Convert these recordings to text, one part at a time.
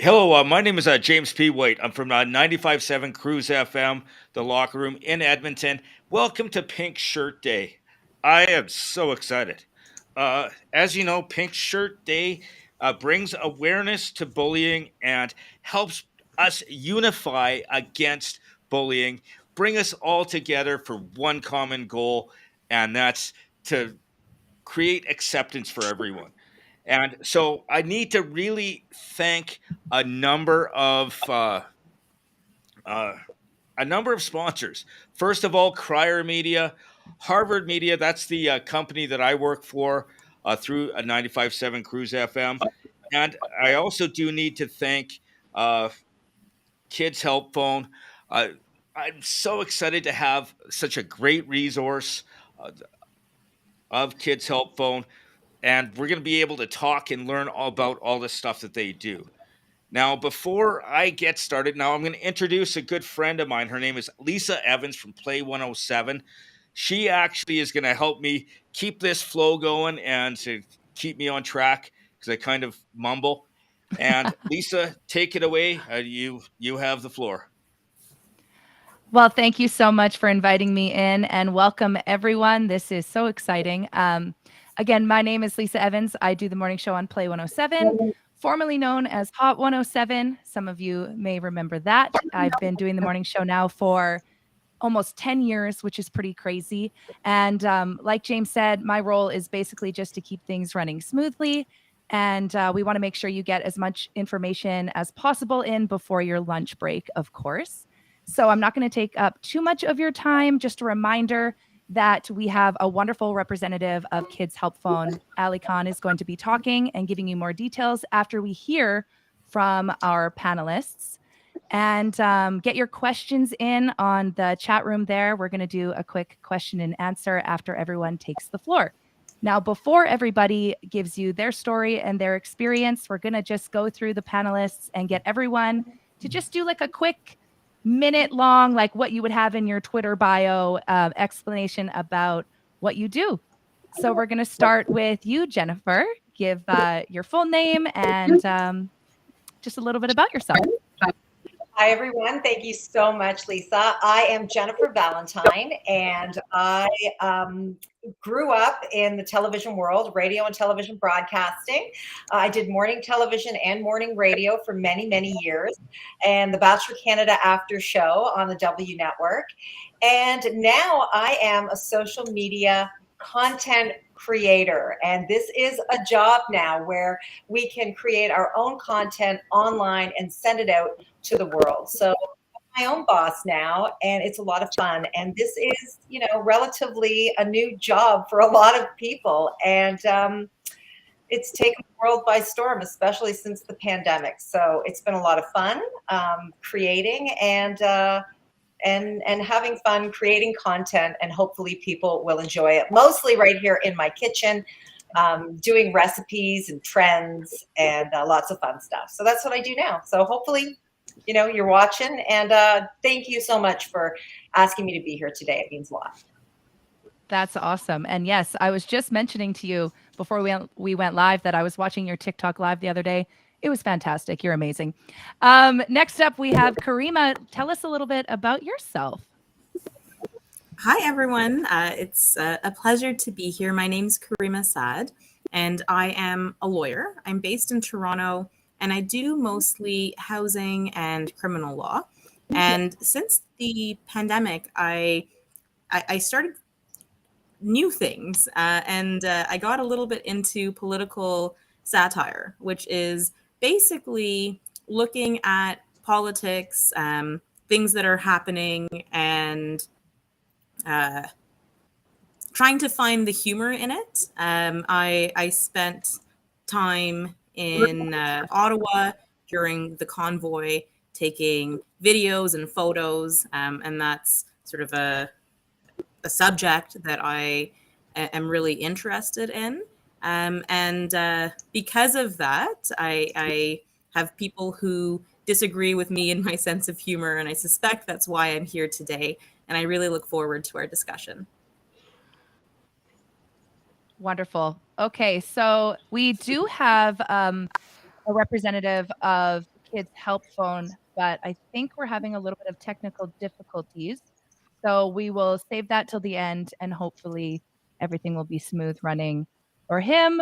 Hello, my name is James P. White. I'm from 95.7 Cruise FM, the locker room in Edmonton. Welcome to Pink Shirt Day. I am so excited. As you know, Pink Shirt Day brings awareness to bullying and helps us unify against bullying, bring us all together for one common goal, and that's to create acceptance for everyone. And so I need to really thank a number of uh, uh, a number of sponsors. First of all, Crier Media, Harvard Media. That's the company that I work for through a 95.7 Cruise FM. And I also do need to thank uh, Kids Help Phone. Uh, I'm so excited to have such a great resource uh, of Kids Help Phone, and we're going to be able to talk and learn all about all the stuff that they do. Now, before I get started, now I'm going to introduce a good friend of mine. Her name is Lisa Evans from Play 107. She actually is going to help me keep this flow going and to keep me on track because I kind of mumble. And Lisa, take it away. You have the floor. Well, thank you so much for inviting me in and welcome everyone. This is so exciting. Again, my name is Lisa Evans. I do the morning show on Play 107, formerly known as Hot 107. Some of you may remember that. I've been doing the morning show now for almost 10 years, which is pretty crazy. And like James said, my role is basically just to keep things running smoothly. And we want to make sure you get as much information as possible in before your lunch break, of course. So I'm not going to take up too much of your time. Just a reminder that we have a wonderful representative of Kids Help Phone. Ali Khan is going to be talking and giving you more details after we hear from our panelists. And get your questions in on the chat room there. We're going to do a quick question and answer after everyone takes the floor. Now, before everybody gives you their story and their experience, we're going to just go through the panelists and get everyone to just do like a quick minute long, like what you would have in your Twitter bio explanation about what you do. So we're going to start with you, Jennifer. Give your full name and just a little bit about yourself. Hi, everyone. Thank you so much, Lisa. I am Jennifer Valentine, and I grew up in the television world, radio and television broadcasting. I did morning television and morning radio for many, many years, and the Bachelor Canada After Show on the W Network. And now I am a social media content creator, and this is a job now where we can create our own content online and send it out to the world. So I'm my own boss now, and it's a lot of fun. And this is, relatively a new job for a lot of people. And it's taken the world by storm, especially since the pandemic. So it's been a lot of fun creating and having fun creating content, and hopefully people will enjoy it. Mostly right here in my kitchen, doing recipes and trends and lots of fun stuff. So that's what I do now. So hopefully, you're watching, and thank you so much for asking me to be here today. It means a lot. That's awesome. And yes, I was just mentioning to you before we went live that I was watching your TikTok live the other day. It was fantastic. You're amazing. Next up, we have Karima. Tell us a little bit about yourself. Hi, everyone. It's a pleasure to be here. My name's Karima Saad, and I am a lawyer. I'm based in Toronto, and I do mostly housing and criminal law. And since the pandemic, I started new things, and I got a little bit into political satire, which is basically looking at politics, things that are happening, and trying to find the humor in it. I spent time in Ottawa during the convoy taking videos and photos, and that's sort of a subject that I am really interested in. And because of that, I have people who disagree with me in my sense of humor, and I suspect that's why I'm here today. And I really look forward to our discussion. Wonderful. Okay, so we do have a representative of Kids Help Phone, but I think we're having a little bit of technical difficulties. So we will save that till the end, and hopefully everything will be smooth running for him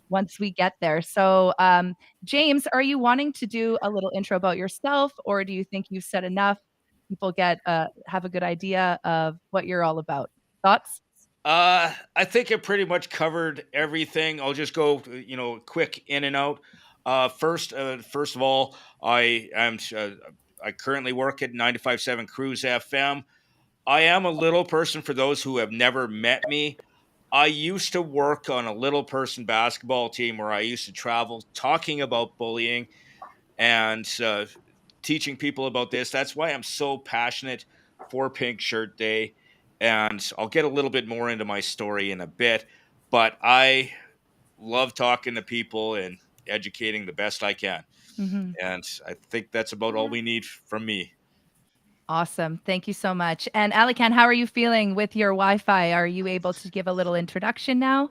once we get there. So, James, are you wanting to do a little intro about yourself, or do you think you've said enough? People have a good idea of what you're all about. Thoughts? I think it pretty much covered everything. I'll just go, quick in and out. First of all, I currently work at 95.7 Cruise FM. I am a little person for those who have never met me. I used to work on a little person basketball team where I used to travel talking about bullying and teaching people about this. That's why I'm so passionate for Pink Shirt Day. And I'll get a little bit more into my story in a bit, but I love talking to people and educating the best I can. Mhm. And I think that's about all we need from me. Awesome. Thank you so much. And Alican, how are you feeling with your Wi-Fi? Are you able to give a little introduction now?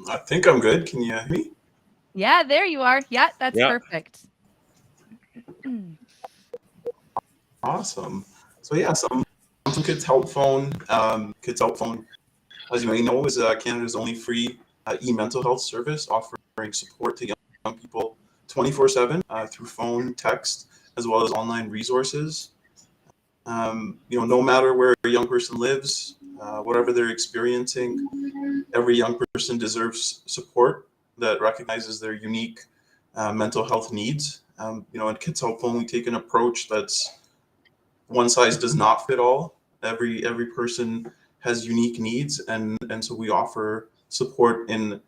I think I'm good. Can you hear me? Yeah, there you are. Yeah, that's Yeah. perfect. Awesome. So yeah, some Kids Help Phone. Kids Help Phone, as you may know, is Canada's only free e-mental health service offering support to young people 24/7 through phone, text, as well as online resources. No matter where a young person lives, whatever they're experiencing, every young person deserves support that recognizes their unique mental health needs. At Kids Help Phone, we take an approach that's one size does not fit all. Every person has unique needs, and so we offer support in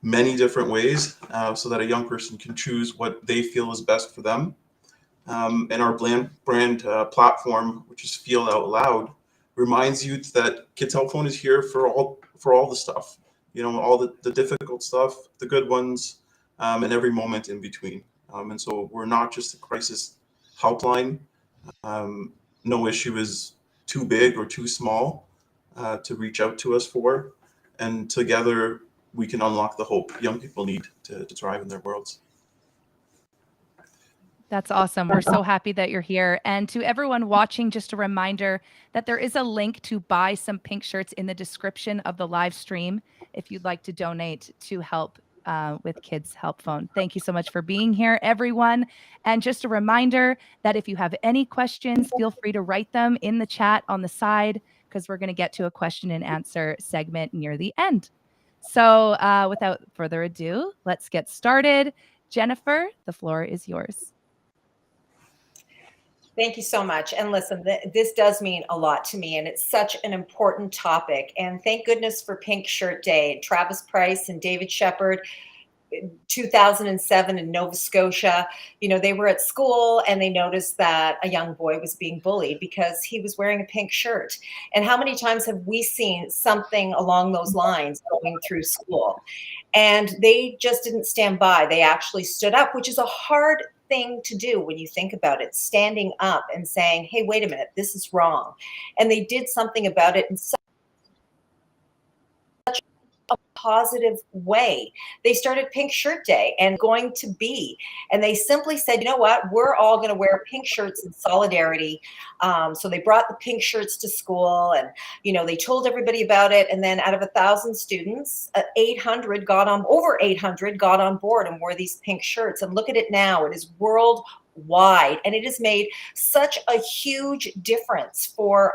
many different ways so that a young person can choose what they feel is best for them. And our brand platform, which is Feel Out Loud, reminds you that Kids Help Phone is here for all the stuff, all the difficult stuff, the good ones, and every moment in between. And so we're not just a crisis helpline. No issue is too big or too small to reach out to us for, and together we can unlock the hope young people need to thrive in their worlds. That's awesome. We're so happy that you're here. And to everyone watching, just a reminder that there is a link to buy some pink shirts in the description of the live stream if you'd like to donate to help with Kids Help Phone. Thank you so much for being here, everyone. And just a reminder that if you have any questions, feel free to write them in the chat on the side, because we're going to get to a question and answer segment near the end. So without further ado, let's get started. Jennifer, the floor is yours. Thank you so much. And listen, this does mean a lot to me, and it's such an important topic. And thank goodness for Pink Shirt Day. Travis Price and David Shepard, 2007 in Nova Scotia, they were at school and they noticed that a young boy was being bullied because he was wearing a pink shirt. And how many times have we seen something along those lines going through school? And they just didn't stand by. They actually stood up, which is a hard thing to do when you think about it, standing up and saying, hey, wait a minute, this is wrong. And they did something about it in such a positive way. They started Pink Shirt Day and going to be, and they simply said, you know what, we're all going to wear pink shirts in solidarity. So they brought the pink shirts to school, and they told everybody about it. And then out of 1,000 students, over 800 got on board and wore these pink shirts. And look at it now; it is worldwide, and it has made such a huge difference for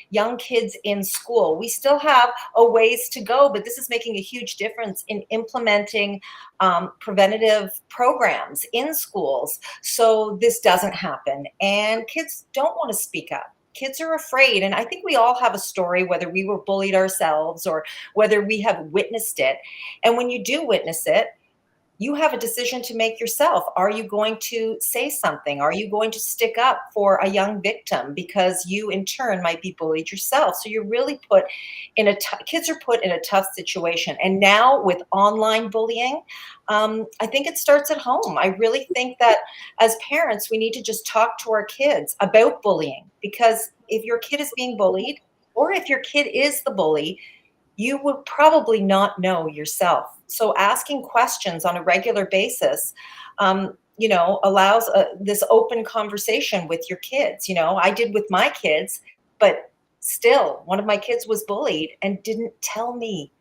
young kids in school. We still have a ways to go, but this is making a huge difference in implementing preventative programs in schools so this doesn't happen. And kids don't want to speak up. Kids are afraid. And I think we all have a story, whether we were bullied ourselves or whether we have witnessed it. And when you do witness it, you have a decision to make yourself. Are you going to say something? Are you going to stick up for a young victim because you in turn might be bullied yourself? So you're really kids are put in a tough situation. And now with online bullying, I think it starts at home. I really think that as parents, we need to just talk to our kids about bullying, because if your kid is being bullied, or if your kid is the bully, you would probably not know yourself. So asking questions on a regular basis, allows this open conversation with your kids. I did with my kids, but still, one of my kids was bullied and didn't tell me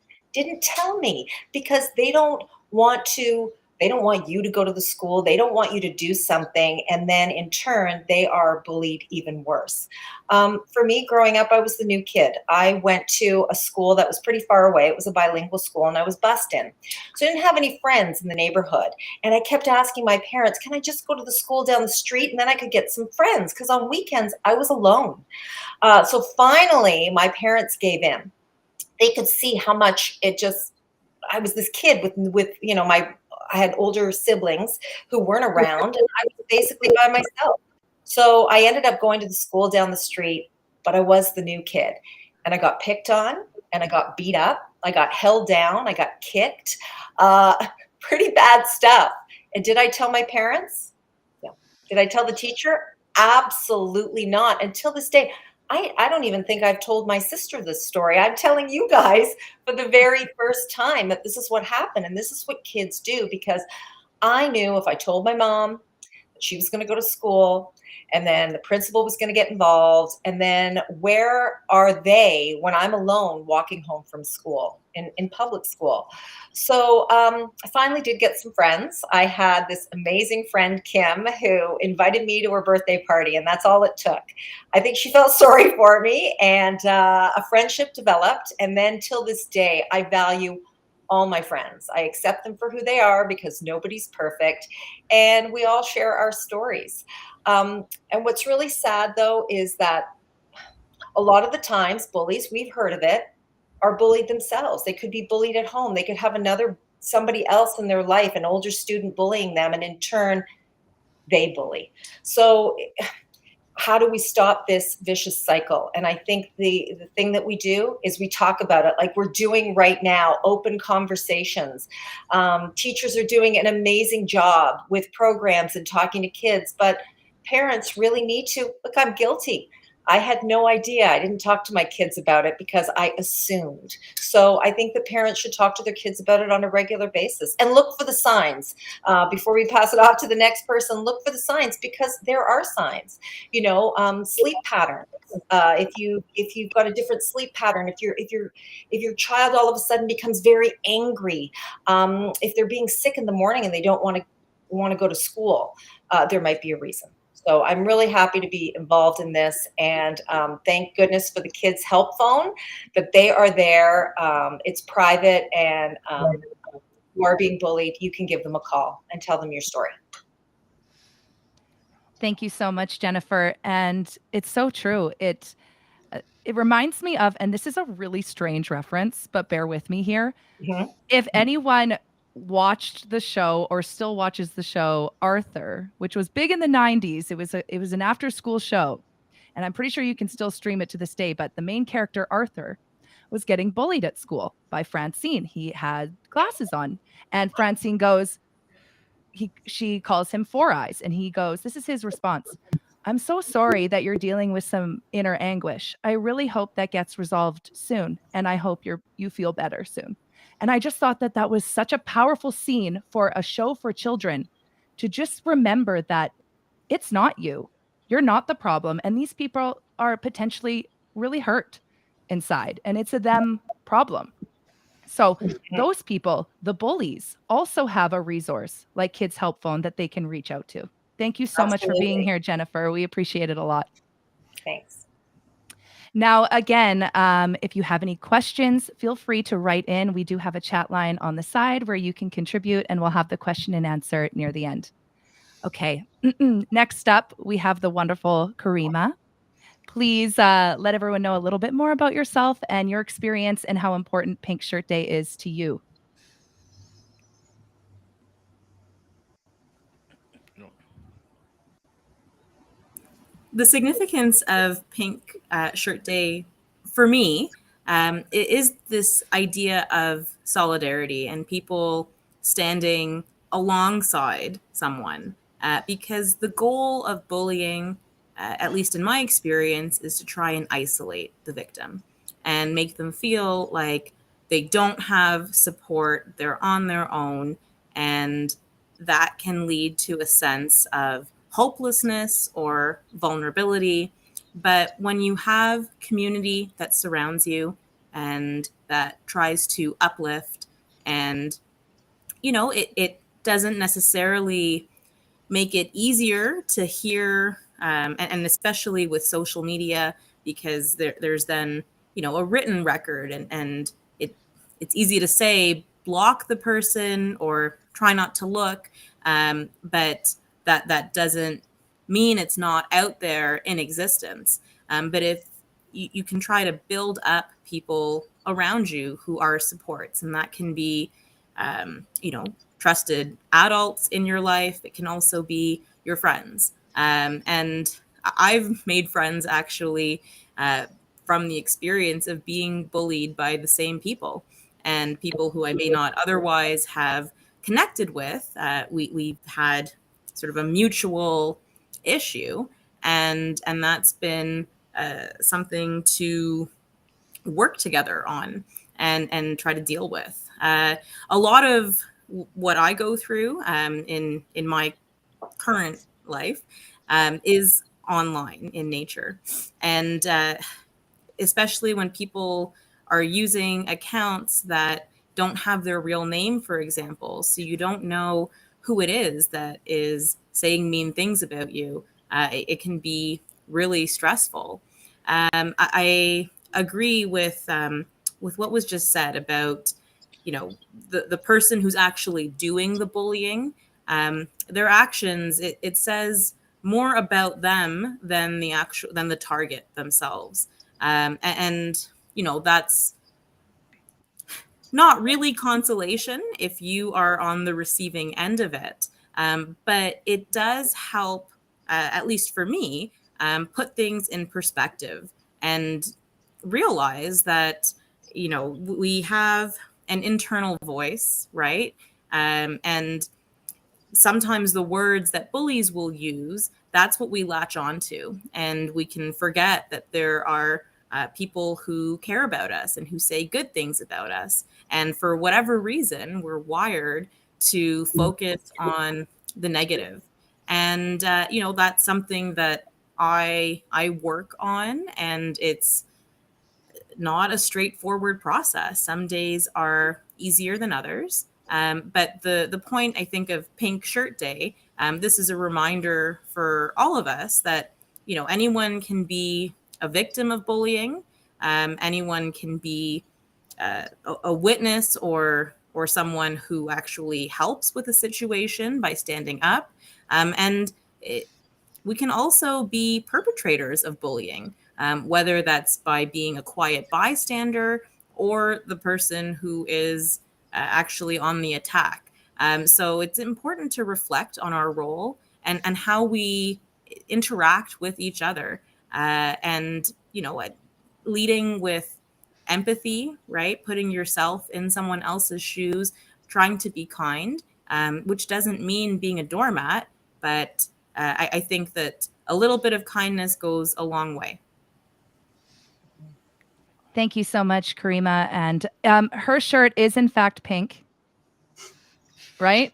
because they don't want you to go to the school. They don't want you to do something. And then in turn, they are bullied even worse. For me, growing up, I was the new kid. I went to a school that was pretty far away. It was a bilingual school, and I was bused in. So I didn't have any friends in the neighborhood. And I kept asking my parents, can I just go to the school down the street and then I could get some friends? Because on weekends, I was alone. So finally, my parents gave in. They could see how much I was this kid with I had older siblings who weren't around, and I was basically by myself. So I ended up going to the school down the street, but I was the new kid. And I got picked on, and I got beat up. I got held down. I got kicked. Pretty bad stuff. And did I tell my parents? No. Did I tell the teacher? Absolutely not. Until this day, I don't even think I've told my sister this story. I'm telling you guys for the very first time that this is what happened. And this is what kids do, because I knew if I told my mom that she was going to go to school, and then the principal was going to get involved, and then where are they when I'm alone walking home from school in public school? So I finally did get some friends. I had this amazing friend, Kim, who invited me to her birthday party, and that's all it took. I think she felt sorry for me, and a friendship developed. And then till this day, I value all my friends. I accept them for who they are because nobody's perfect, and we all share our stories. And what's really sad, though, is that a lot of the times bullies, we've heard of it, are bullied themselves. They could be bullied at home. They could have somebody else in their life, an older student bullying them, and in turn, they bully. So how do we stop this vicious cycle? And I think the thing that we do is we talk about it like we're doing right now, open conversations. Teachers are doing an amazing job with programs and talking to kids, but parents really need to look. I'm guilty. I had no idea. I didn't talk to my kids about it because I assumed. So I think the parents should talk to their kids about it on a regular basis and look for the signs. Before we pass it off to the next person, look for the signs, because there are signs. Sleep patterns. If you've got a different sleep pattern, if your child all of a sudden becomes very angry, if they're being sick in the morning and they don't want to go to school, there might be a reason. So I'm really happy to be involved in this, and thank goodness for the kids' help phone, that they are there. It's private, and you are being bullied, you can give them a call and tell them your story. Thank you so much, Jennifer. And it's so true. It reminds me of, and this is a really strange reference, but bear with me here. Mhm. If anyone watched the show or still watches the show Arthur, which was big in the 90s, it was an after school show. And I'm pretty sure you can still stream it to this day, but the main character Arthur was getting bullied at school by Francine. He had glasses on, and Francine goes, she calls him Four Eyes, and he goes, this is his response: I'm so sorry that you're dealing with some inner anguish. I really hope that gets resolved soon, and I hope you feel better soon. And I just thought that that was such a powerful scene for a show for children, to just remember that it's not you. You're not the problem, and these people are potentially really hurt inside, and it's a them problem. So those people, the bullies, also have a resource like Kids Help Phone that they can reach out to. Thank you so much for being Absolutely. here, Jennifer. We appreciate it a lot. Thanks. Now, again, if you have any questions, feel free to write in. We do have a chat line on the side where you can contribute, and we'll have the question and answer near the end. Okay, next up, we have the wonderful Karima. Please let everyone know a little bit more about yourself and your experience and how important Pink Shirt Day is to you. The significance of Pink Shirt Day for me, it is this idea of solidarity and people standing alongside someone, because the goal of bullying, at least in my experience, is to try and isolate the victim and make them feel like they don't have support, they're on their own, and that can lead to a sense of hopelessness or vulnerability. But when you have community that surrounds you and that tries to uplift, and it doesn't necessarily make it easier to hear, and especially with social media, because there's then a written record, and it's easy to say block the person or try not to look, but that doesn't mean it's not out there in existence. But if you can try to build up people around you who are supports, and that can be trusted adults in your life. It can also be your friends. And I've made friends actually from the experience of being bullied by the same people, and people who I may not otherwise have connected with. We've had sort of a mutual issue, and that's been something to work together on and try to deal with. A lot of what I go through in my current life is online in nature, and especially when people are using accounts that don't have their real name, for example, so you don't know who it is that is saying mean things about you. It can be really stressful. I agree with what was just said about the person who's actually doing the bullying. Their actions, it says more about them than the target themselves. And that's not really consolation if you are on the receiving end of it. But it does help, at least for me, put things in perspective and realize that, we have an internal voice, right? And sometimes the words that bullies will use, that's what we latch onto. And we can forget that there are people who care about us and who say good things about us. And for whatever reason, we're wired to focus on the negative. And, that's something that I work on, and it's not a straightforward process. Some days are easier than others. But the point, I think, of Pink Shirt Day, this is a reminder for all of us that, anyone can be a victim of bullying. Anyone can be a witness or someone who actually helps with a situation by standing up. And we can also be perpetrators of bullying, whether that's by being a quiet bystander or the person who is actually on the attack. So it's important to reflect on our role and how we interact with each other, and leading with empathy, right? Putting yourself in someone else's shoes, trying to be kind, which doesn't mean being a doormat, but I think that a little bit of kindness goes a long way. Thank you so much, Karima. And her shirt is in fact pink, right?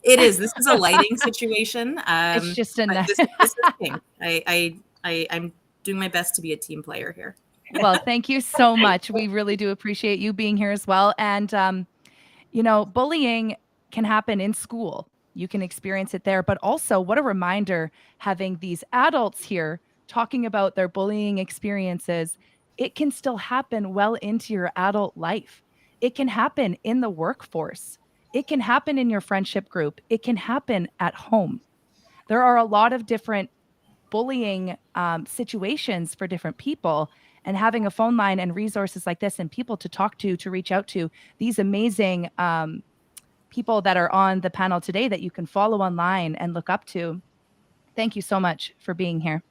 It is. This is a lighting situation. It's just a this is pink. I'm doing my best to be a team player here. Well, thank you so much. We really do appreciate you being here as well. And, bullying can happen in school. You can experience it there. But also, what a reminder having these adults here talking about their bullying experiences. It can still happen well into your adult life. It can happen in the workforce. It can happen in your friendship group. It can happen at home. There are a lot of different bullying situations for different people, and having a phone line and resources like this and people to talk to reach out to, these amazing people that are on the panel today that you can follow online and look up to. Thank you so much for being here.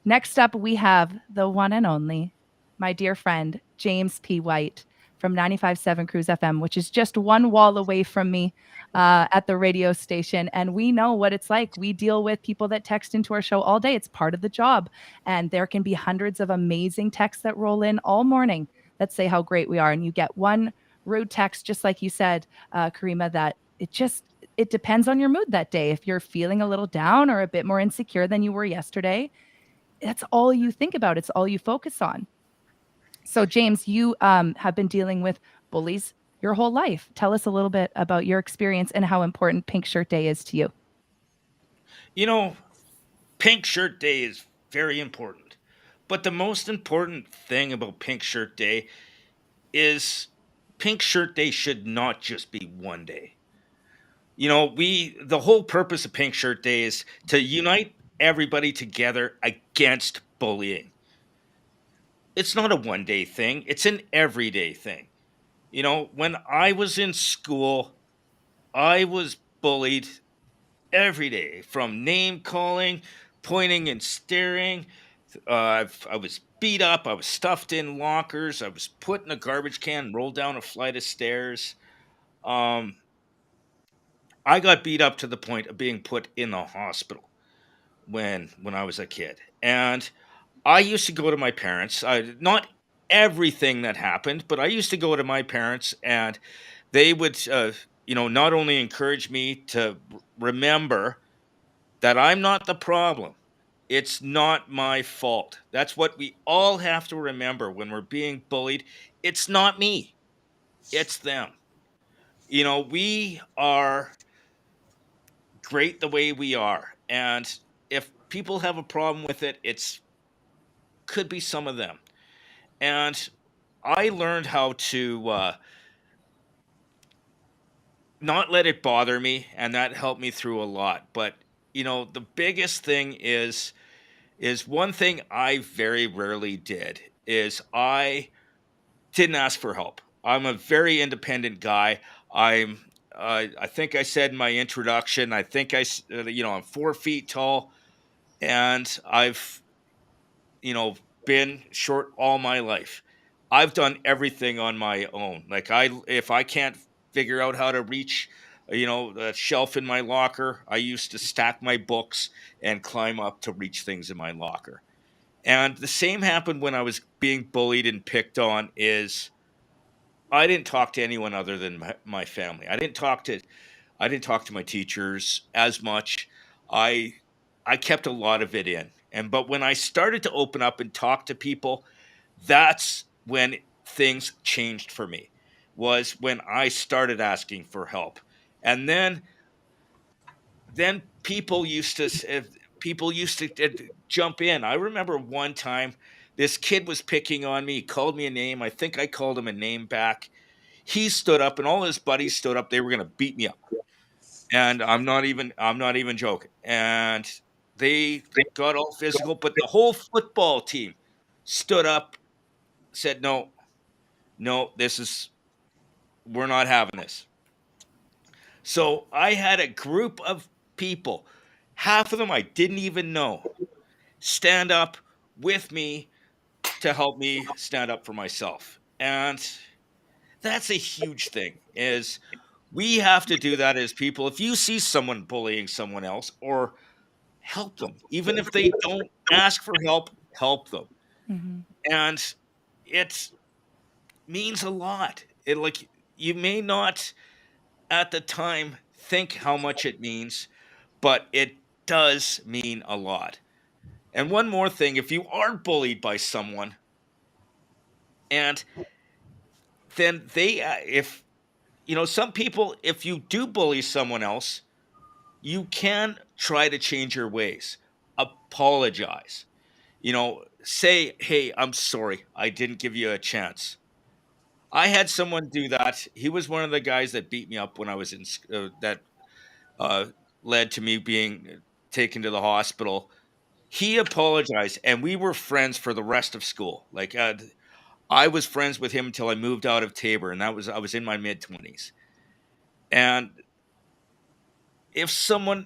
Next up, we have the one and only, my dear friend, James P. White from 95.7 Cruise FM, which is just one wall away from me at the radio station. And we know what it's like. We deal with people that text into our show all day. It's part of the job. And there can be hundreds of amazing texts that roll in all morning. that say how great we are, and you get one rude text, just like you said, Karima, that it depends on your mood that day. If you're feeling a little down or a bit more insecure than you were yesterday, that's all you think about. It's all you focus on. So, James, you have been dealing with bullies your whole life. Tell us a little bit about your experience and how important Pink Shirt Day is to you. You know, Pink Shirt Day is very important. But the most important thing about Pink Shirt Day is Pink Shirt Day should not just be one day. The whole purpose of Pink Shirt Day is to unite everybody together against bullying. It's not a one day thing, it's an everyday thing. When I was in school, I was bullied every day, from name calling, pointing and staring. I was beat up. I was stuffed in lockers. I was put in a garbage can, rolled down a flight of stairs. Um, I got beat up to the point of being put in the hospital when I was a kid. And I used to go to my parents. Not everything that happened, but I used to go to my parents, and they would, not only encourage me to remember that I'm not the problem. It's not my fault. That's what we all have to remember when we're being bullied. It's not me, it's them. We are great the way we are. And if people have a problem with it, it's could be some of them. And I learned how to not let it bother me, and that helped me through a lot. But the biggest thing is one thing I very rarely did is I didn't ask for help. I'm a very independent guy. I think I said in my introduction, I think I'm 4 feet tall, and I've been short all my life. I've done everything on my own. Like, if I can't figure out how to reach, the shelf in my locker, I used to stack my books and climb up to reach things in my locker. And the same happened when I was being bullied and picked on. Is I didn't talk to anyone other than my family. I didn't talk to my teachers as much. I I kept a lot of it in. But when I started to open up and talk to people, that's when things changed for me. Was when I started asking for help. And then people used to jump in. I remember one time this kid was picking on me. He called me a name. I think I called him a name back. He stood up, and all his buddies stood up. They were going to beat me up, and I'm not even joking. And they got all physical, but the whole football team stood up, said, "No, no, we're not having this." So I had a group of people, half of them I didn't even know, stand up with me to help me stand up for myself. And that's a huge thing, is we have to do that as people. If you see someone bullying someone else, or help them, even if they don't ask for help, help them. Mhm. And it means a lot. You may not at the time think how much it means, but it does mean a lot. And one more thing, if you are bullied by someone, and then if some people, if you do bully someone else, you can try to change your ways. Apologize. Say, "Hey, I'm sorry. I didn't give you a chance." I had someone do that. He was one of the guys that beat me up when I was that uh, led to me being taken to the hospital. He apologized, and we were friends for the rest of school. Like, I was friends with him until I moved out of Tabor, and I was in my mid-20s. And if someone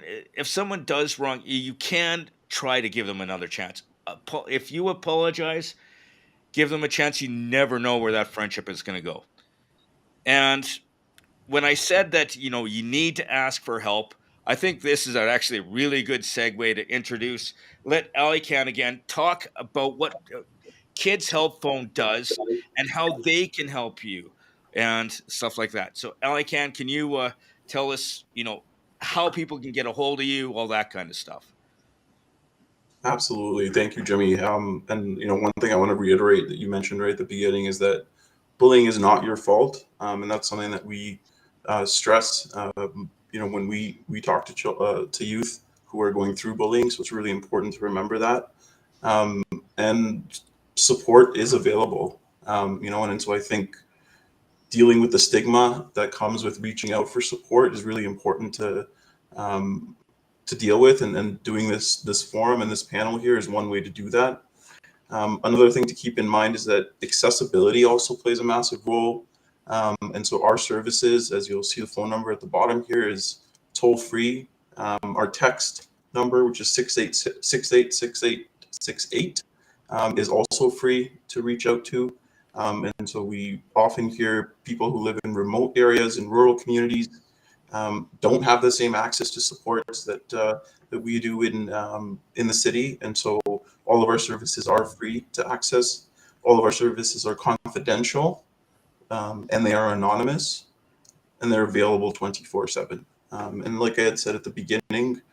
does wrong, you can try to give them another chance. If you apologize, give them a chance. You never know where that friendship is going to go. And when I said that, you need to ask for help, I think this is actually a really good segue to introduce. Let Ali Can again talk about what Kids Help Phone does and how they can help you and stuff like that. So, Alican, can you tell us, how people can get a hold of you, all that kind of stuff? Absolutely. Thank you, Jimmy. And one thing I want to reiterate that you mentioned right at the beginning is that bullying is not your fault, and that's something that we stress. When we talk to youth who are going through bullying, so it's really important to remember that. And support is available. And so I think dealing with the stigma that comes with reaching out for support is really important um, to deal with, and doing this forum and this panel here is one way to do that. Another thing to keep in mind is that accessibility also plays a massive role. And so our services, as you'll see the phone number at the bottom here, is toll free. Our text number, which is 686868, is also free to reach out to. And so we often hear people who live in remote areas in rural communities don't have the same access to supports that we do in the city. And so all of our services are free to access. All of our services are confidential, and they are anonymous, and they're available 24/7. And like I had said at the beginning,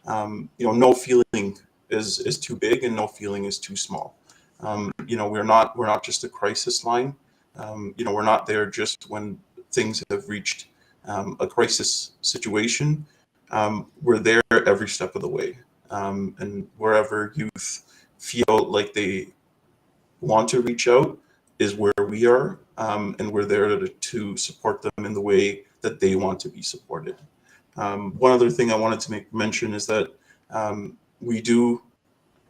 no feeling is too big, and no feeling is too small. We're not just a crisis line. We're not there just when things have reached a crisis situation. We're there every step of the way. And wherever youth feel like they want to reach out is where we are, and we're there to support them in the way that they want to be supported. One other thing I wanted to make mention is that we do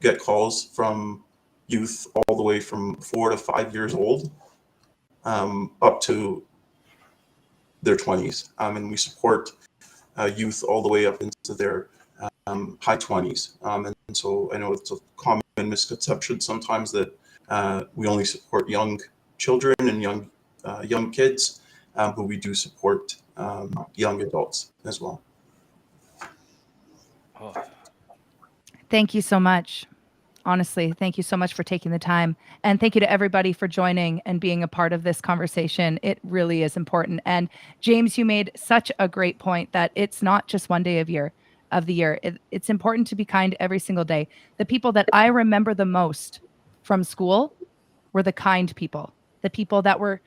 get calls from youth all the way from 4 to 5 years old, up to their 20s, and we support youth all the way up into their high 20s. And so I know it's a common misconception sometimes that we only support young children and young kids, but we do support young adults as well. Oh. Thank you so much. Honestly, thank you so much for taking the time. And thank you to everybody for joining and being a part of this conversation. It really is important. And James, you made such a great point that it's not just one day of the year. It's important to be kind every single day. The people that I remember the most from school were the kind people, the people that were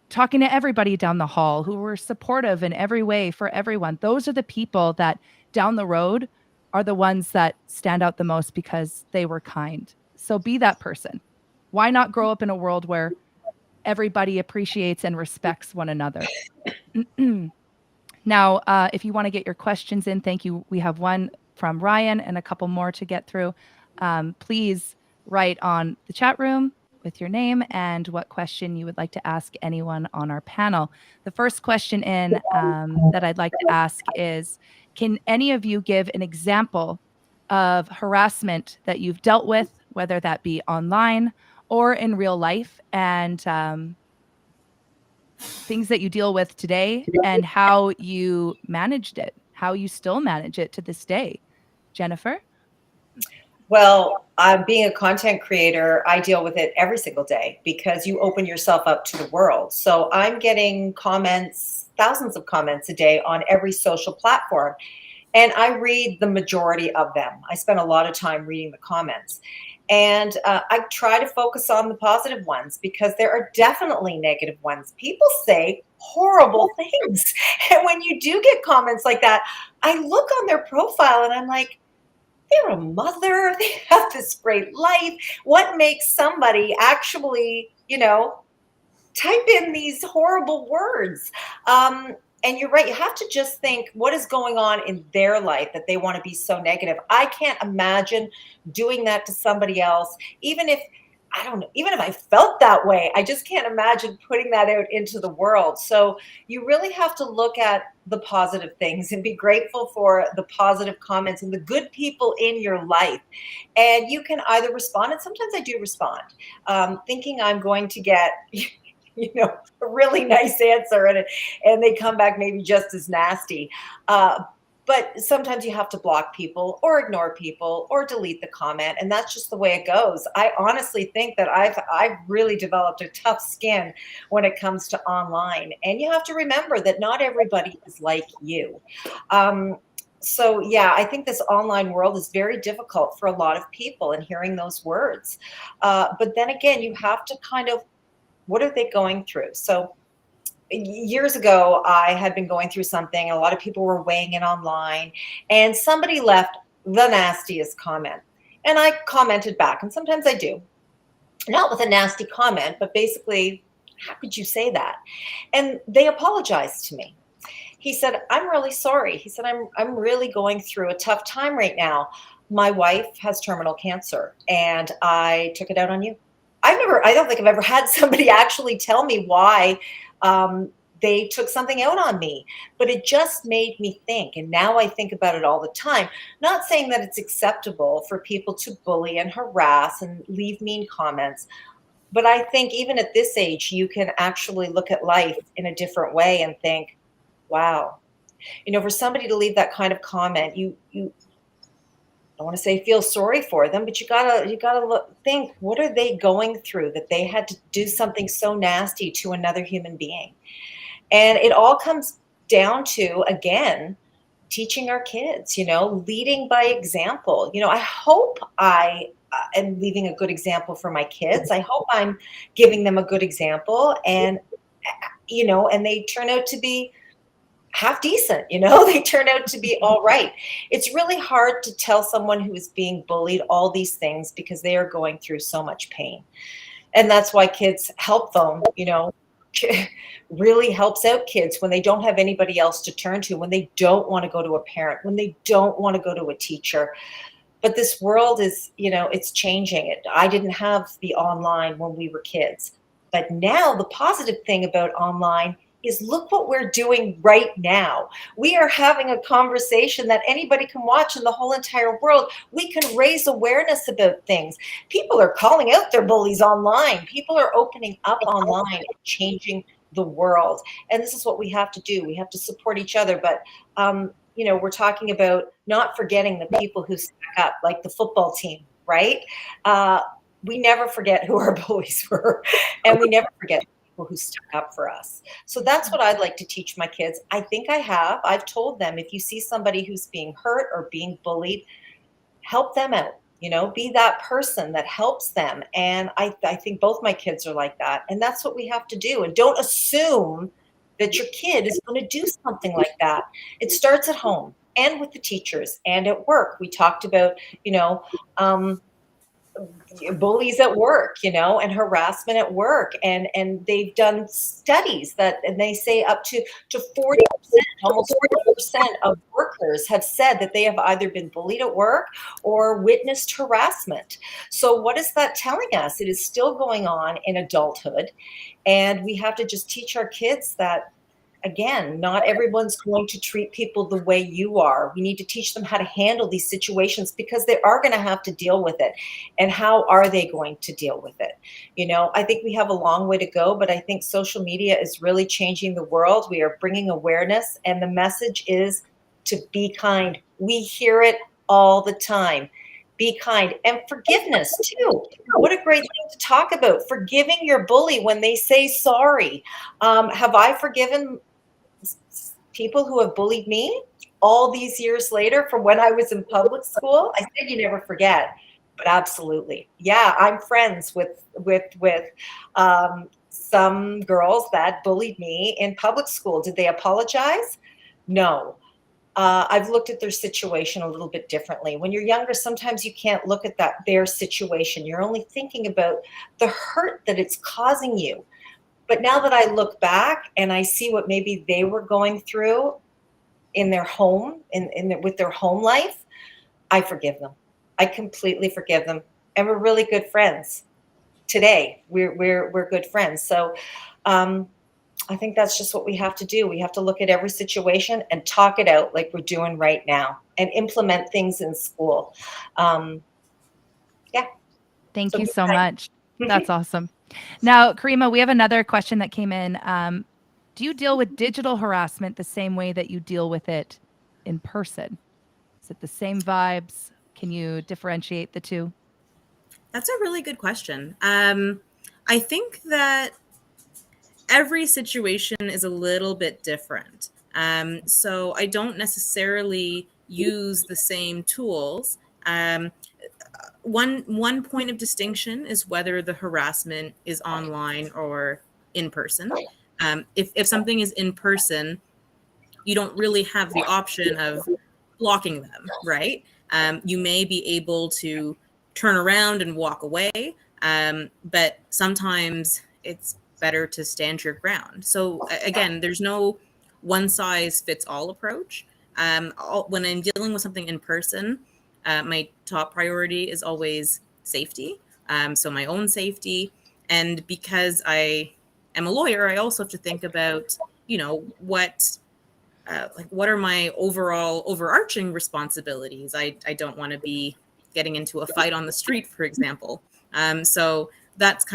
talking to everybody down the hall, who were supportive in every way for everyone. Those are the people that down the road are the ones that stand out the most because they were kind. So be that person. Why not grow up in a world where everybody appreciates and respects one another? Now, if you want to get your questions in, thank you. We have one from Ryan and a couple more to get through. Please write on the chat room with your name and what question you would like to ask anyone on our panel. The first question that I'd like to ask is, can any of you give an example of harassment that you've dealt with, whether that be online or in real life, and things that you deal with today and how you managed it, how you still manage it to this day? Jennifer? Well, being a content creator, I deal with it every single day because you open yourself up to the world. So I'm getting comments, thousands of comments a day on every social platform. And I read the majority of them. I spend a lot of time reading the comments. And I try to focus on the positive ones because there are definitely negative ones. People say horrible things. And when you do get comments like that, I look on their profile and I'm like, they're a mother, they have this great life. What makes somebody actually, type in these horrible words? And you're right, you have to just think what is going on in their life that they want to be so negative. I can't imagine doing that to somebody else, even if I felt that way. I just can't imagine putting that out into the world. So you really have to look at the positive things and be grateful for the positive comments and the good people in your life. And you can either respond, and sometimes I do respond, thinking I'm going to get a really nice answer, and they come back maybe just as nasty. But But sometimes you have to block people or ignore people or delete the comment, and that's just the way it goes. I honestly think that I've really developed a tough skin when it comes to online, and you have to remember that not everybody is like you. So yeah, I think this online world is very difficult for a lot of people, and hearing those words. But then again, you have to kind of, what are they going through? So years ago, I had been going through something. A lot of people were weighing in online, and somebody left the nastiest comment. And I commented back, and sometimes I do, not with a nasty comment, but basically, how could you say that? And they apologized to me. He said, I'm really sorry. He said, I'm really going through a tough time right now. My wife has terminal cancer, and I took it out on you. I don't think I've ever had somebody actually tell me why they took something out on me, but it just made me think. And now I think about it all the time, not saying that it's acceptable for people to bully and harass and leave mean comments. But I think even at this age, you can actually look at life in a different way and think, wow, for somebody to leave that kind of comment, you I want to say feel sorry for them, but you gotta think, what are they going through that they had to do something so nasty to another human being? And it all comes down to, again, teaching our kids, leading by example. I hope I am leaving a good example for my kids. I hope I'm giving them a good example, and and they turn out to be half decent, they turn out to be all right. It's really hard to tell someone who is being bullied all these things because they are going through so much pain. And that's why kids help them, really helps out kids when they don't have anybody else to turn to, when they don't want to go to a parent, when they don't want to go to a teacher. But this world is, it's changing. I didn't have the online when we were kids. But now the positive thing about online is, look what we're doing right now. We are having a conversation that anybody can watch in the whole entire world. We can raise awareness about things. People are calling out their bullies online. People are opening up online and changing the world. And this is what we have to do. We have to support each other. But, we're talking about not forgetting the people who stack up, like the football team, right? We never forget who our bullies were, and we never forget people who stuck up for us. So that's what I'd like to teach my kids. I think I've told them, if you see somebody who's being hurt or being bullied, help them out, be that person that helps them. And I think both my kids are like that. And that's what we have to do. And don't assume that your kid is going to do something like that. It starts at home and with the teachers and at work. We talked about, bullies at work, and harassment at work. And they've done studies and they say up to 40%, almost 40% of workers have said that they have either been bullied at work or witnessed harassment. So what is that telling us? It is still going on in adulthood. And we have to just teach our kids that, again, not everyone's going to treat people the way you are. We need to teach them how to handle these situations, because they are going to have to deal with it. And how are they going to deal with it? I think we have a long way to go, but I think social media is really changing the world. We are bringing awareness, and the message is to be kind. We hear it all the time. Be kind. And forgiveness too. What a great thing to talk about. Forgiving your bully when they say sorry. Have I forgiven people who have bullied me all these years later from when I was in public school? I said you never forget, but absolutely. Yeah, I'm friends with some girls that bullied me in public school. Did they apologize? No. I've looked at their situation a little bit differently. When you're younger, sometimes you can't look at their situation. You're only thinking about the hurt that it's causing you. But now that I look back and I see what maybe they were going through in their home, with their home life, I forgive them. I completely forgive them, and we're really good friends. Today, we're good friends. So, I think that's just what we have to do. We have to look at every situation and talk it out like we're doing right now, and implement things in school. Yeah. Thank you so much. That's awesome. Now, Karima, we have another question that came in. Do you deal with digital harassment the same way that you deal with it in person? Is it the same vibes? Can you differentiate the two? That's a really good question. I think that every situation is a little bit different. So I don't necessarily use the same tools. Um, one point of distinction is whether the harassment is online or in person. If something is in person, you don't really have the option of blocking them, right? You may be able to turn around and walk away, but sometimes it's better to stand your ground. So again, there's no one size fits all approach. When I'm dealing with something in person, my top priority is always safety. So my own safety, and because I am a lawyer, I also have to think about, what are my overall overarching responsibilities. I don't want to be getting into a fight on the street, for example. So that's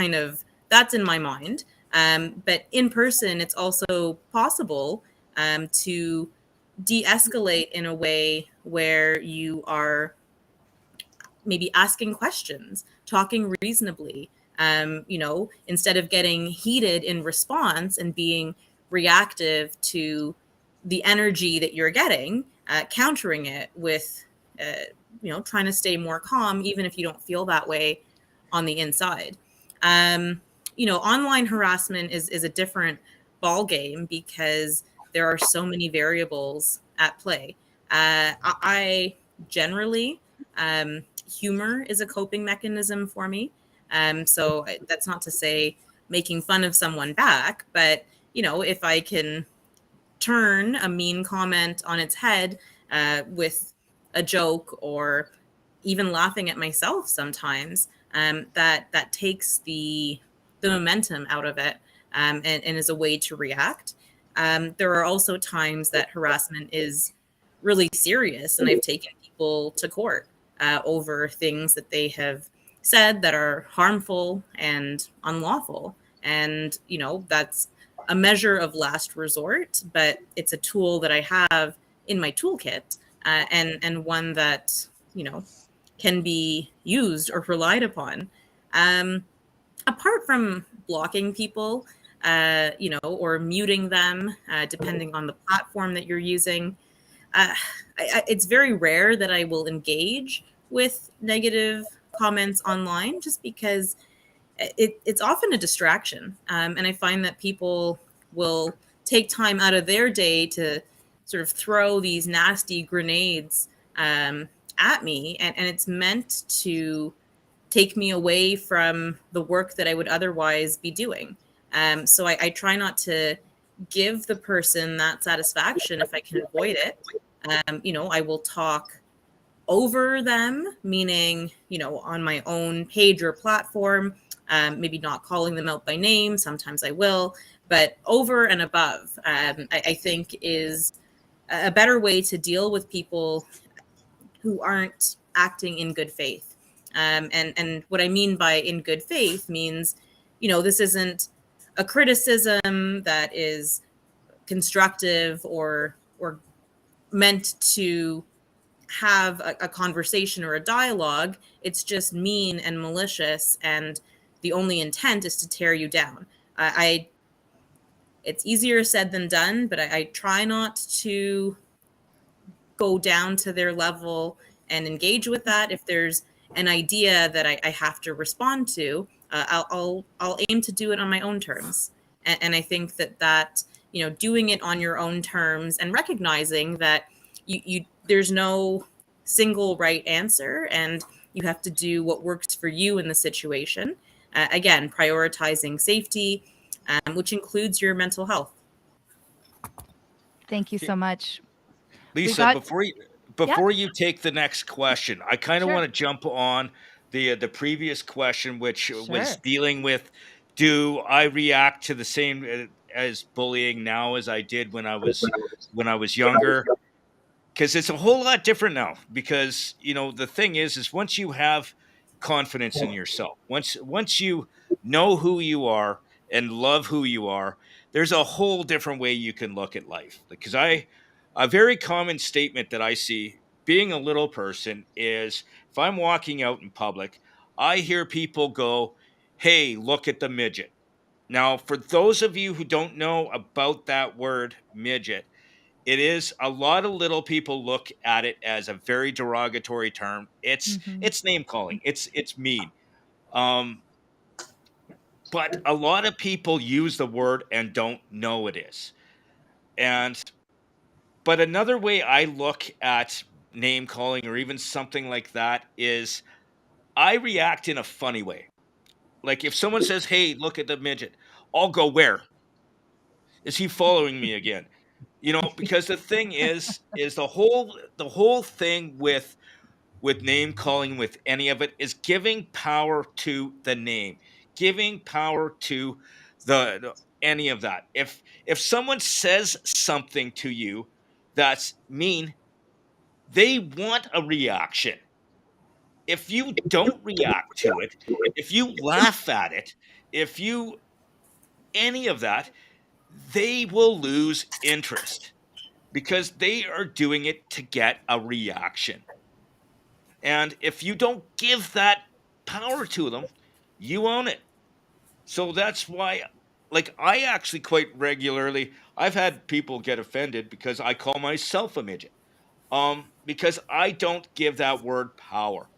in my mind. But in person, it's also possible to de-escalate in a way where you are maybe asking questions, talking reasonably, instead of getting heated in response and being reactive to the energy that you're getting, countering it with, trying to stay more calm, even if you don't feel that way on the inside. Online harassment is a different ball game because there are so many variables at play. I generally, humor is a coping mechanism for me. So that's not to say making fun of someone back, but if I can turn a mean comment on its head with a joke, or even laughing at myself sometimes, that takes the momentum out of it, and is a way to react. There are also times that harassment is really serious, and I've taken people to court over things that they have said that are harmful and unlawful. And, that's a measure of last resort, but it's a tool that I have in my toolkit, and one that, can be used or relied upon. Apart from blocking people, or muting them, depending on the platform that you're using, it's very rare that I will engage with negative comments online, just because it's often a distraction. And I find that people will take time out of their day to sort of throw these nasty grenades at me. And it's meant to take me away from the work that I would otherwise be doing. So I try not to give the person that satisfaction if I can avoid it. I will talk over them, meaning, on my own page or platform, maybe not calling them out by name. Sometimes I will, but over and above, I think is a better way to deal with people who aren't acting in good faith. And what I mean by in good faith means, this isn't a criticism that is constructive or meant to have a conversation or a dialogue. It's just mean and malicious, and the only intent is to tear you down. It's easier said than done, but I try not to go down to their level and engage with that. If there's an idea that I have to respond to, I'll aim to do it on my own terms. And I think that doing it on your own terms and recognizing that you there's no single right answer, and you have to do what works for you in the situation. Again, prioritizing safety, which includes your mental health. Thank you so much. Lisa, before you take the next question, I kind of Sure. want to jump on the previous question, which was Sure. dealing with, do I react to the same as bullying now as I did when I was younger? Because it's a whole lot different now. Because the thing is once you have confidence in yourself, once you know who you are and love who you are, there's a whole different way you can look at life. Because A very common statement that I see being a little person is if I'm walking out in public, I hear people go, "Hey, look at the midget." Now, for those of you who don't know about that word midget, it is a lot of little people look at it as a very derogatory term. Mhm. It's name calling. It's mean. Um, but a lot of people use the word and don't know it is. And but another way I look at name calling or even something like that is I react in a funny way. Like if someone says, "Hey, look at the midget," I'll go, "Where? Is he following me again?" Because the thing is the whole thing with name calling, with any of it, is giving power to the name, giving power to any of that. If someone says something to you that's mean, they want a reaction. If you don't react to it, if you laugh at it, if you any of that, they will lose interest because they are doing it to get a reaction. And if you don't give that power to them, you own it. So that's why, like, I actually quite regularly, I've had people get offended because I call myself a midget. Because I don't give that word power.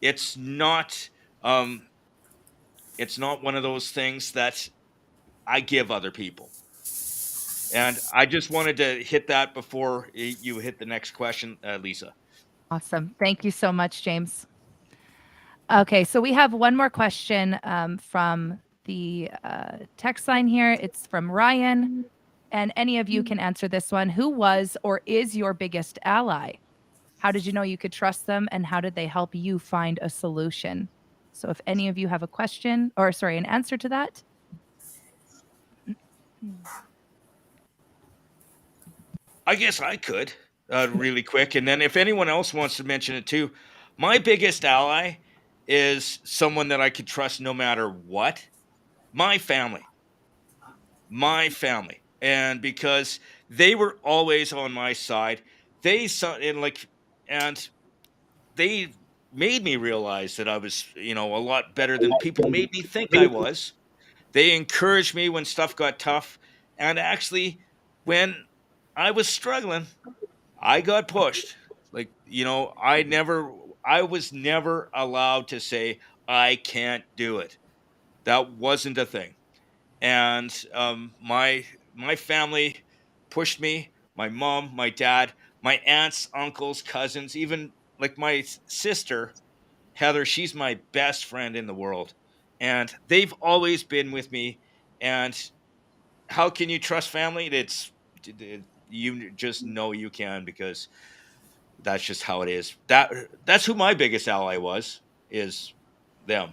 It's not, um, it's not one of those things that I give other people. And I just wanted to hit that before you hit the next question, Lisa. Awesome. Thank you so much, James. Okay, so we have one more question from the text line here. It's from Ryan, and any of you can answer this one. Who was or is your biggest ally? How did you know you could trust them, and how did they help you find a solution? So if any of you have a question, or sorry, an answer to that. I guess I could really quick. And then if anyone else wants to mention it too, my biggest ally is someone that I could trust no matter what. My family. My family. And because they were always on my side, they saw and like and they made me realize that I was, a lot better than people made me think I was. They encouraged me when stuff got tough. And actually, when I was struggling, I got pushed. Like, I was never allowed to say, I can't do it. That wasn't a thing. And my family pushed me, my mom, my dad, my aunts, uncles, cousins, even like my sister, Heather, she's my best friend in the world. And they've always been with me. And how can you trust family? You just know you can because that's just how it is. That's who my biggest ally is them.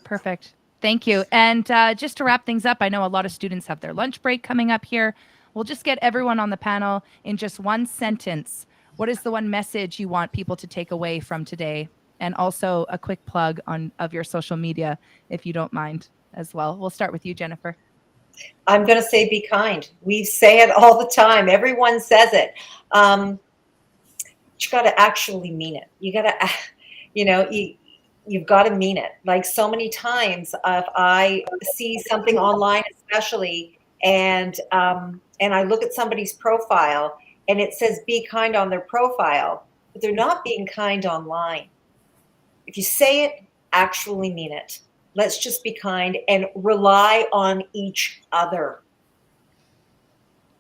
Perfect. Thank you. And just to wrap things up, I know a lot of students have their lunch break coming up here. We'll just get everyone on the panel in just one sentence. What is the one message you want people to take away from today? And also a quick plug of your social media, if you don't mind as well. We'll start with you, Jennifer. I'm going to say be kind. We say it all the time. Everyone says it. You got to actually mean it. You got to, you've got to mean it. Like so many times, if I see something online, especially, and I look at somebody's profile and it says be kind on their profile, but they're not being kind online. If you say it, actually mean it. Let's just be kind and rely on each other.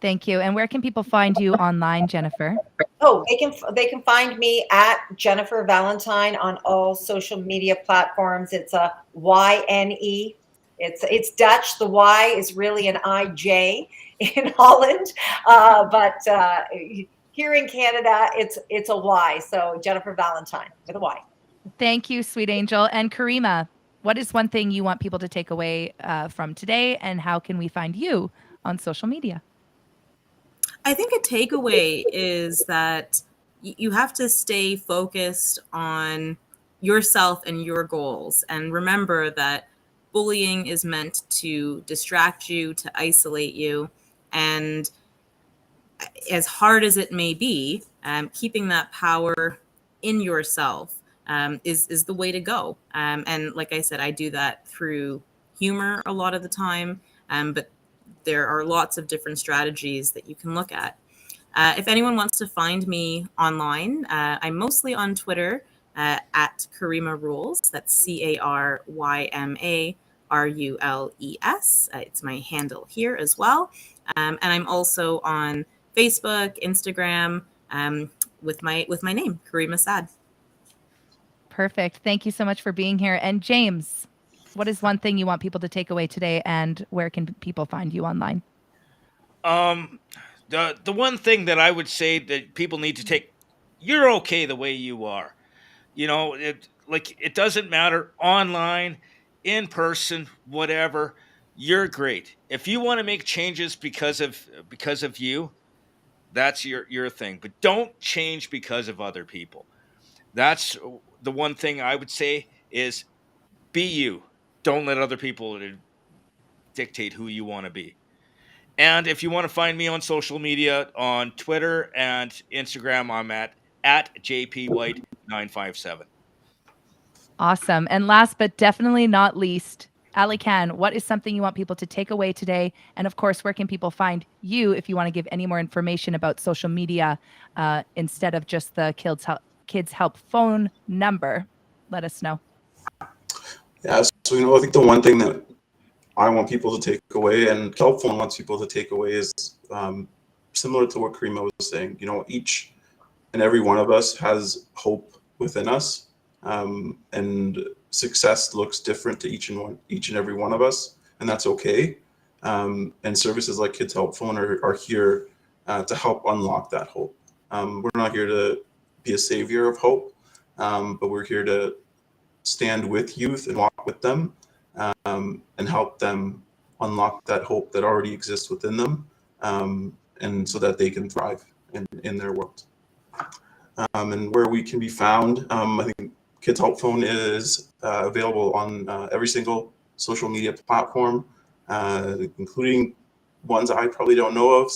Thank you. And where can people find you online, Jennifer? Oh, they can find me at Jennifer Valentine on all social media platforms. It's a YNE. It's Dutch. The Y is really an IJ in Holland, but here in Canada, it's a Y. So Jennifer Valentine with a Y. Thank you, sweet angel. And Karima, what is one thing you want people to take away from today, and how can we find you on social media? I think a takeaway is that you have to stay focused on yourself and your goals. And remember that bullying is meant to distract you, to isolate you. And as hard as it may be, keeping that power in yourself is the way to go. And like I said, I do that through humor a lot of the time, but there are lots of different strategies that you can look at. If anyone wants to find me online, I'm mostly on Twitter at Karima Rules. That's CarymaRules. It's my handle here as well. And I'm also on Facebook, Instagram, with my name, Karima Sad. Perfect. Thank you so much for being here. And James, what is one thing you want people to take away today, and where can people find you online? The one thing that I would say that people need to take, you're okay the way you are. It doesn't matter online, in person, whatever. You're great. If you want to make changes because of you, that's your thing. But don't change because of other people. That's the one thing I would say is be you. Don't let other people dictate who you want to be. And if you want to find me on social media, on Twitter and Instagram, I'm at JPWhite957. Awesome. And last but definitely not least, Ali Khan, what is something you want people to take away today? And of course, where can people find you if you want to give any more information about social media instead of just the Kids Help phone number? Let us know. Yeah, so I think the one thing that I want people to take away, and Help Phone wants people to take away, is similar to what Karima was saying. Each and every one of us has hope within us, and success looks different to each and every one of us, and that's okay. And services like Kids Help Phone are here to help unlock that hope. We're not here to be a savior of hope, but we're here to stand with youth and walk with them, and help them unlock that hope that already exists within them, and so that they can thrive in their world. And where we can be found, I think Kids Help Phone is available on every single social media platform, including ones I probably don't know of,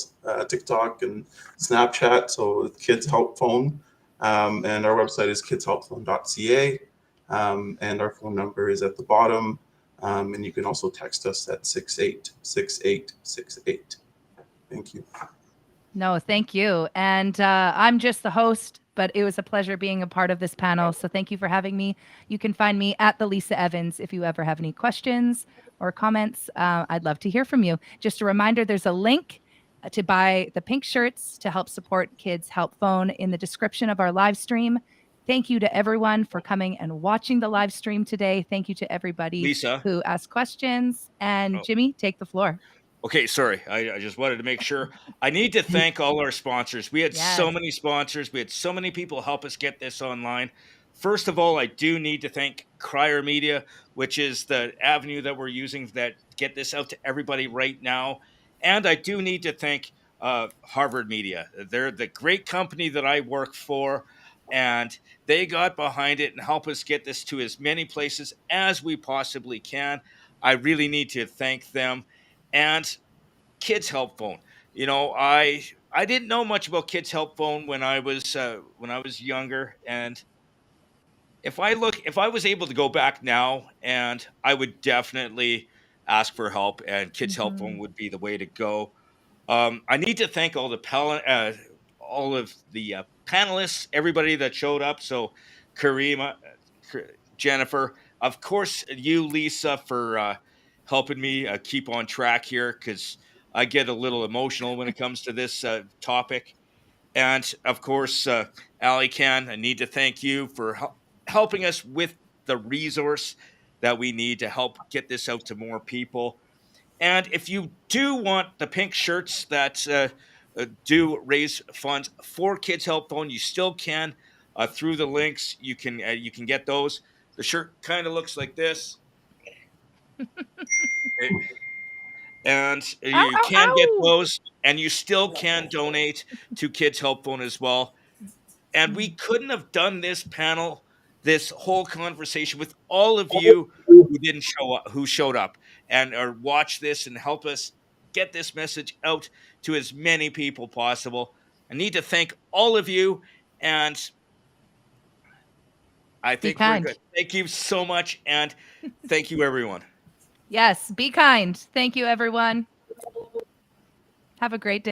TikTok and Snapchat. So Kids Help Phone, and our website is kidshelpphone.ca, and our phone number is at the bottom. And you can also text us at 686868. Thank you. No, thank you. And I'm just the host, but it was a pleasure being a part of this panel. So thank you for having me. You can find me at the Lisa Evans if you ever have any questions or comments. I'd love to hear from you. Just a reminder, there's a link to buy the pink shirts to help support Kids Help Phone in the description of our live stream. Thank you to everyone for coming and watching the live stream today. Thank you to everybody Lisa. who asked questions. And Jimmy, take the floor. Okay, sorry. I just wanted to make sure. I need to thank all our sponsors. We had so many sponsors. We had so many people help us get this online. First of all, I do need to thank Crier Media, which is the avenue that we're using that get this out to everybody right now. And I do need to thank Harvard Media. They're the great company that I work for, and they got behind it and help us get this to as many places as we possibly can. I really need to thank them. And Kids Help Phone. I didn't know much about Kids Help Phone when I was younger, and if I was able to go back now, and I would definitely ask for help, and Kids Help Phone would be the way to go. I need to thank all of the panelists, everybody that showed up. So, Karima, Jennifer, of course, you, Lisa, for helping me keep on track here, because I get a little emotional when it comes to this topic. And of course, Ali Khan, I need to thank you for helping us with the resource that we need to help get this out to more people. And if you do want the pink shirts that do raise funds for Kids Help Phone, you still can through the links. You can get those. The shirt kind of looks like this, and you can get those, and you still can donate to Kids Help Phone as well. And we couldn't have done this panel, this whole conversation with all of you who didn't show up, who showed up and or watch this and help us. get this message out to as many people possible. I need to thank all of you, and I Be think we're kind. good. Thank you so much, and thank you, everyone. Yes, be kind. Thank you, everyone. Have a great day.